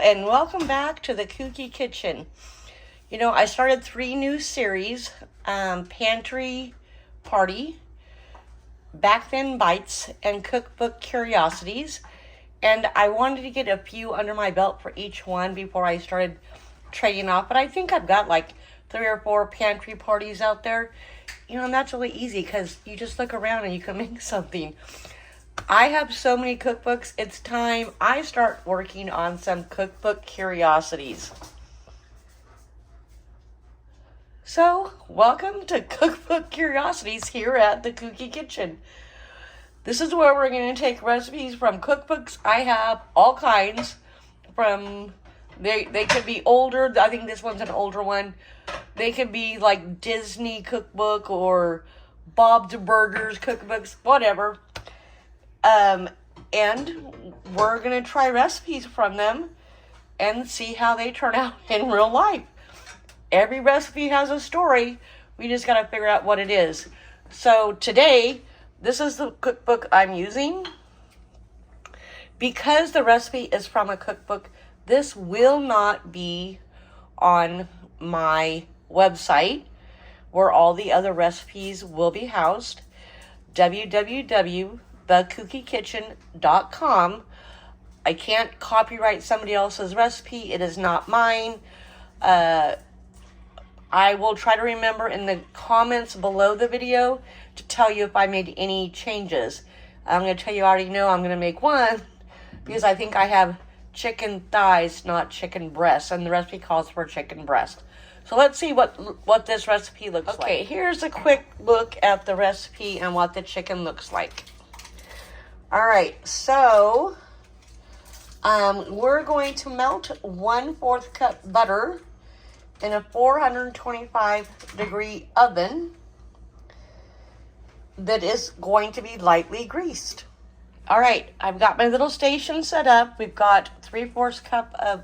and welcome back to the Kooky Kitchen. You know, I started 3 new series, Pantry Party, Back Then Bites, and Cookbook Curiosities. And I wanted to get a few under my belt for each one before I started trading off. But I think I've got like 3 or 4 pantry parties out there. You know, and that's really easy because you just look around and you can make something. I have so many cookbooks, it's time I start working on some cookbook curiosities. So, welcome to Cookbook Curiosities here at the Kooky Kitchen. This is where we're going to take recipes from cookbooks. I have all kinds from, they could be older, I think this one's an older one. They could be like Disney cookbook or Bob's Burgers cookbooks, whatever. And we're going to try recipes from them and see how they turn out in real life. Every recipe has a story. We just got to figure out what it is. So today, this is the cookbook I'm using. Because the recipe is from a cookbook, this will not be on my website where all the other recipes will be housed. www.thekookyKitchen.com. I can't copyright somebody else's recipe. It is not mine. I will try to remember in the comments below the video to tell you if I made any changes. I'm going to tell you I already know I'm going to make one because I think I have chicken thighs, not chicken breasts, and the recipe calls for chicken breast. So let's see what this recipe looks like. Okay, here's a quick look at the recipe and what the chicken looks like. All right, so we're going to melt 1/4 cup butter in a 425-degree oven that is going to be lightly greased. All right, I've got my little station set up. We've got 3/4 cup of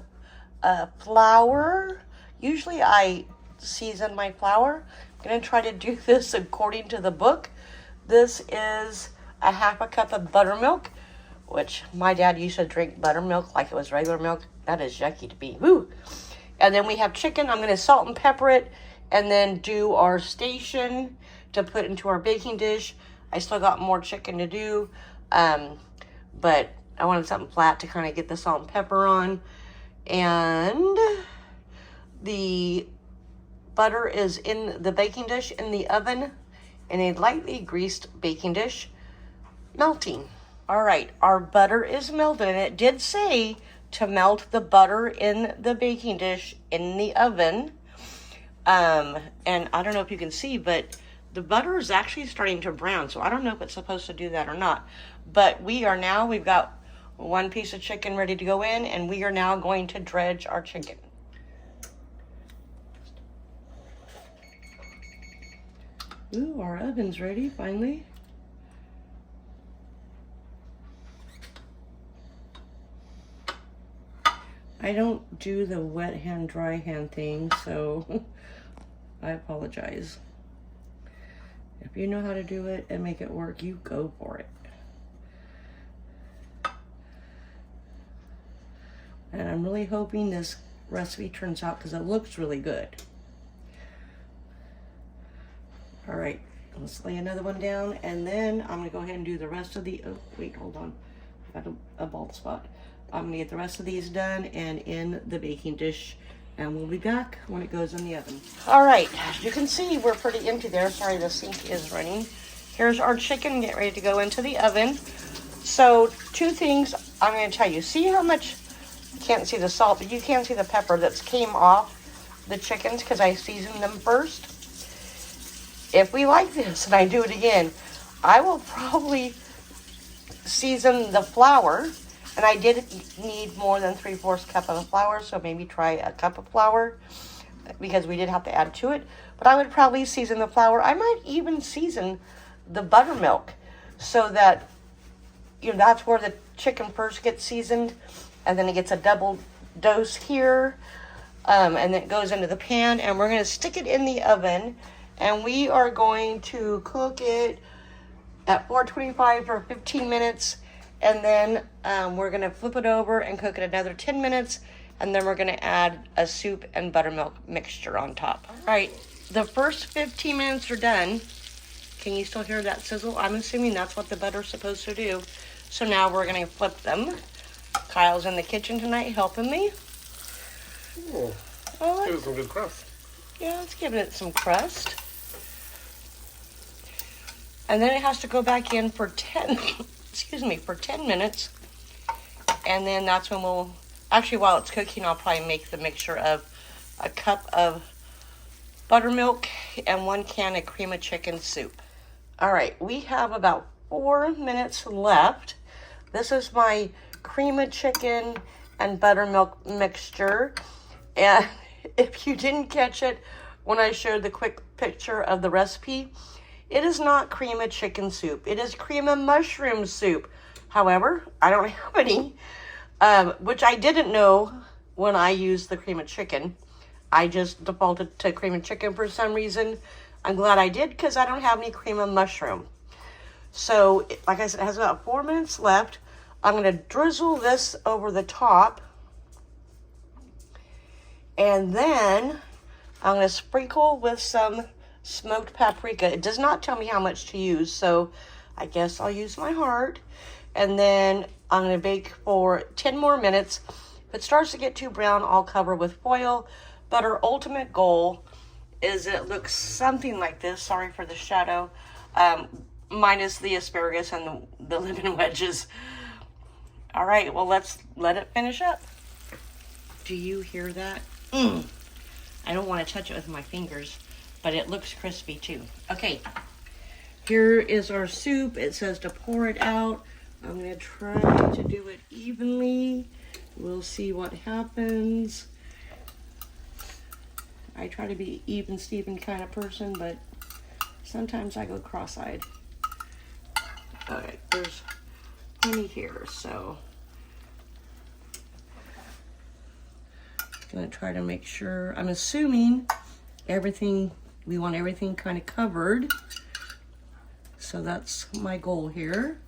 flour. Usually I season my flour. I'm going to try to do this according to the book. This is a 1/2 cup of buttermilk, which my dad used to drink buttermilk like it was regular milk. That is yucky to be. Woo! And then we have chicken. I'm going to salt and pepper it and then do our station to put into our baking dish. I still got more chicken to do, but I wanted something flat to kind of get the salt and pepper on. And the butter is in the baking dish in the oven in a lightly greased baking dish, melting. All right, our butter is melted, and it did say to melt the butter in the baking dish in the oven. And I don't know if you can see, but the butter is actually starting to brown, so I don't know if it's supposed to do that or not. But we've got 1 piece of chicken ready to go in, and we are now going to dredge our chicken. Ooh, our oven's ready, finally. I don't do the wet hand, dry hand thing, so I apologize. If you know how to do it and make it work, you go for it. And I'm really hoping this recipe turns out because it looks really good. All right, let's lay another one down, and then I'm gonna go ahead and do the rest of the, oh, wait, hold on. I got a bald spot. I'm gonna get the rest of these done and in the baking dish, and we'll be back when it goes in the oven. All right, as you can see, we're pretty empty there. Sorry, the sink is running. Here's our chicken, get ready to go into the oven. So 2 things I'm gonna tell you. See how much, you can't see the salt, but you can see the pepper that's came off the chickens because I seasoned them first. If we like this, and I do it again, I will probably season the flour. And I did need more than 3/4 cup of flour, so maybe try a cup of flour because we did have to add to it. But I would probably season the flour. I might even season the buttermilk so that, you know, that's where the chicken first gets seasoned, and then it gets a double dose here, and then it goes into the pan, and we're going to stick it in the oven, and we are going to cook it at 425 for 15 minutes. And then we're going to flip it over and cook it another 10 minutes. And then we're gonna add a soup and buttermilk mixture on top. All right, the first 15 minutes are done. Can you still hear that sizzle? I'm assuming that's what the butter's supposed to do. So now we're gonna flip them. Kyle's in the kitchen tonight helping me. Oh, give it some good crust. Yeah, let's give it some crust. And then it has to go back in for 10, for 10 minutes. And then that's when we'll, actually while it's cooking, I'll probably make the mixture of a cup of buttermilk and 1 can of cream of chicken soup. All right, we have about 4 minutes left. This is my cream of chicken and buttermilk mixture. And if you didn't catch it when I showed the quick picture of the recipe, it is not cream of chicken soup. It is cream of mushroom soup. However, I don't have any, which I didn't know when I used the cream of chicken. I just defaulted to cream of chicken for some reason. I'm glad I did because I don't have any cream of mushroom. So, like I said, it has about 4 minutes left. I'm going to drizzle this over the top. And then I'm going to sprinkle with some smoked paprika. It does not tell me how much to use, so I guess I'll use my heart. And then I'm going to bake for 10 more minutes. If it starts to get too brown, I'll cover with foil. But our ultimate goal is it looks something like this. Sorry for the shadow. Minus the asparagus and the lemon wedges. All right, well, let's let it finish up. Do you hear that? I don't want to touch it with my fingers, but it looks crispy too. Okay, here is our soup. It says to pour it out. I'm going to try to do it evenly. We'll see what happens. I try to be even Steven kind of person, but sometimes I go cross-eyed. Okay, there's plenty here, so I'm gonna try to make sure, I'm assuming everything, we want everything kind of covered. So that's my goal here.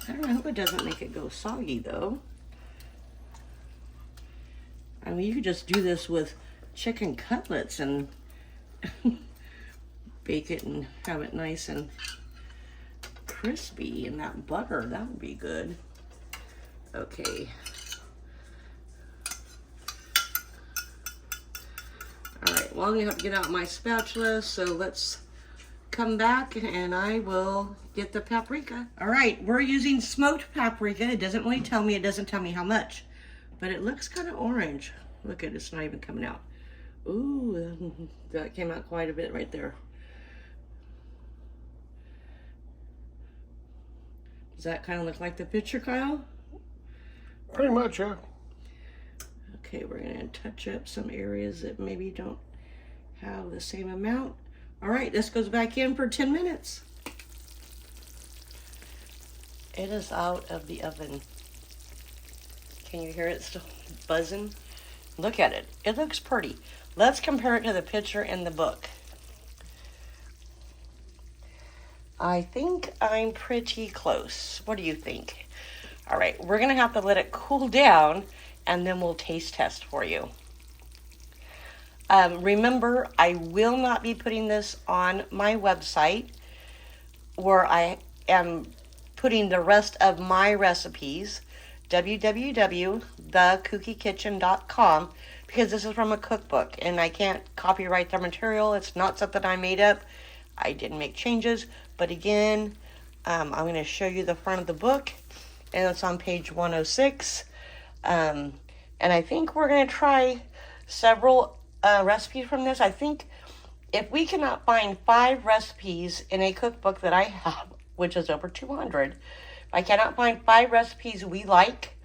I don't know, I hope it doesn't make it go soggy though. I mean, you could just do this with chicken cutlets and bake it and have it nice and crispy in that butter. That would be good. Okay. All right, well, I'm gonna have to get out my spatula, so let's come back and I will get the paprika. All right, we're using smoked paprika. It doesn't really tell me, it doesn't tell me how much, but it looks kind of orange. Look at it, it's not even coming out. Ooh, that came out quite a bit right there. Does that kind of look like the picture, Kyle? Pretty much, yeah. Okay, we're gonna touch up some areas that maybe don't have the same amount. All right, this goes back in for 10 minutes. It is out of the oven. Can you hear it still buzzing? Look at it, it looks pretty. Let's compare it to the picture in the book. I think I'm pretty close. What do you think? All right, we're gonna have to let it cool down and then we'll taste test for you. Remember, I will not be putting this on my website where I am putting the rest of my recipes, www.thecookiekitchen.com, because this is from a cookbook and I can't copyright their material. It's not something I made up. I didn't make changes, but again, I'm going to show you the front of the book, and it's on page 106. And I think we're going to try several recipes from this. I think if we cannot find 5 recipes in a cookbook that I have, which is over 200, if I cannot find 5 recipes we like,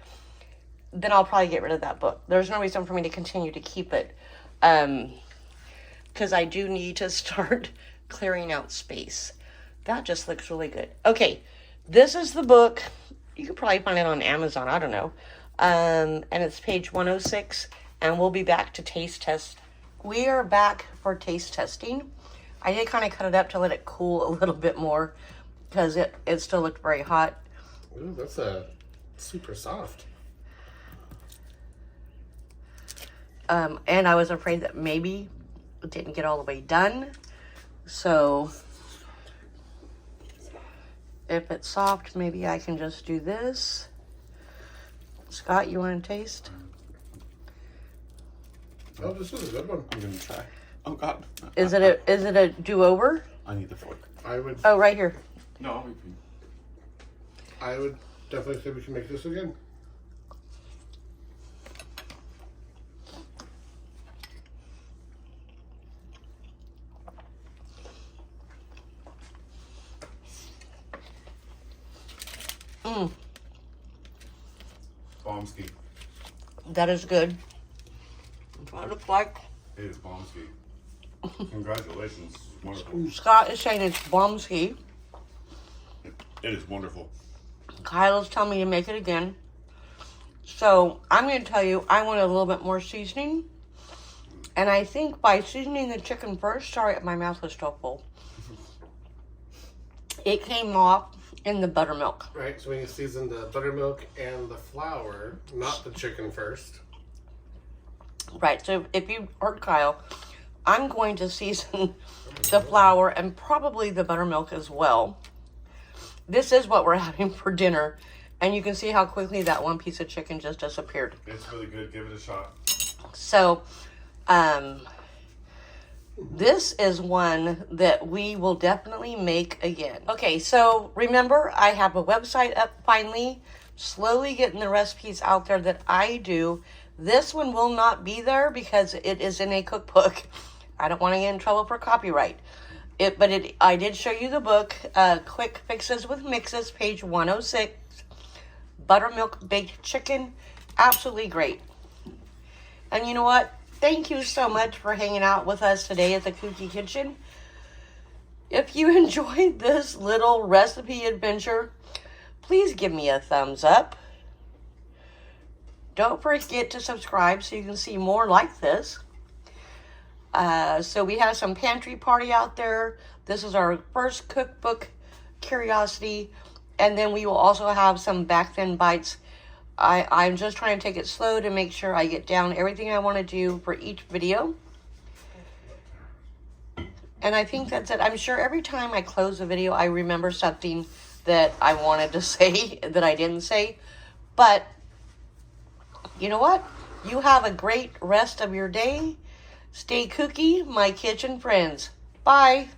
then I'll probably get rid of that book. There's no reason for me to continue to keep it, because I do need to start clearing out space. That just looks really good. Okay, this is the book. You could probably find it on Amazon, I don't know. And it's page 106, and we'll be back to taste test. We are back for taste testing. I did kind of cut it up to let it cool a little bit more because it still looked very hot. Ooh, that's super soft. And I was afraid that maybe it didn't get all the way done. So if it's soft, maybe I can just do this. Scott, you want to taste? Oh, this is a good one. I'm gonna try. Oh God. Is it a do-over? I need the fork. I would. Oh, right here. No. I would definitely say we can make this again. Bombski. That is good. That's what it looks like. It is Bombski. Congratulations. It's wonderful. Scott is saying it's bombski. It is wonderful. Kyla's telling me to make it again. So I'm going to tell you, I want a little bit more seasoning. And I think by seasoning the chicken first, sorry, my mouth is still full. It came off in the buttermilk. Right, so when you season the buttermilk and the flour, not the chicken first. Right, so if you heard Kyle, I'm going to season the flour and probably the buttermilk as well. This is what we're having for dinner. And you can see how quickly that one piece of chicken just disappeared. It's really good. Give it a shot. So, this is one that we will definitely make again. Okay, so remember, I have a website up finally, slowly getting the recipes out there that I do. This one will not be there because it is in a cookbook. I don't want to get in trouble for copyright. I did show you the book, Quick Fixes with Mixes, page 106. Buttermilk Baked Chicken, absolutely great. And you know what? Thank you so much for hanging out with us today at the Kooky Kitchen. If you enjoyed this little recipe adventure, please give me a thumbs up. Don't forget to subscribe so you can see more like this. So we have some pantry party out there. This is our first Cookbook Curiosity. And then we will also have some back thin bites. I'm just trying to take it slow to make sure I get down everything I want to do for each video. And I think that's it. I'm sure every time I close a video, I remember something that I wanted to say that I didn't say. But you know what? You have a great rest of your day. Stay kooky, my kitchen friends. Bye.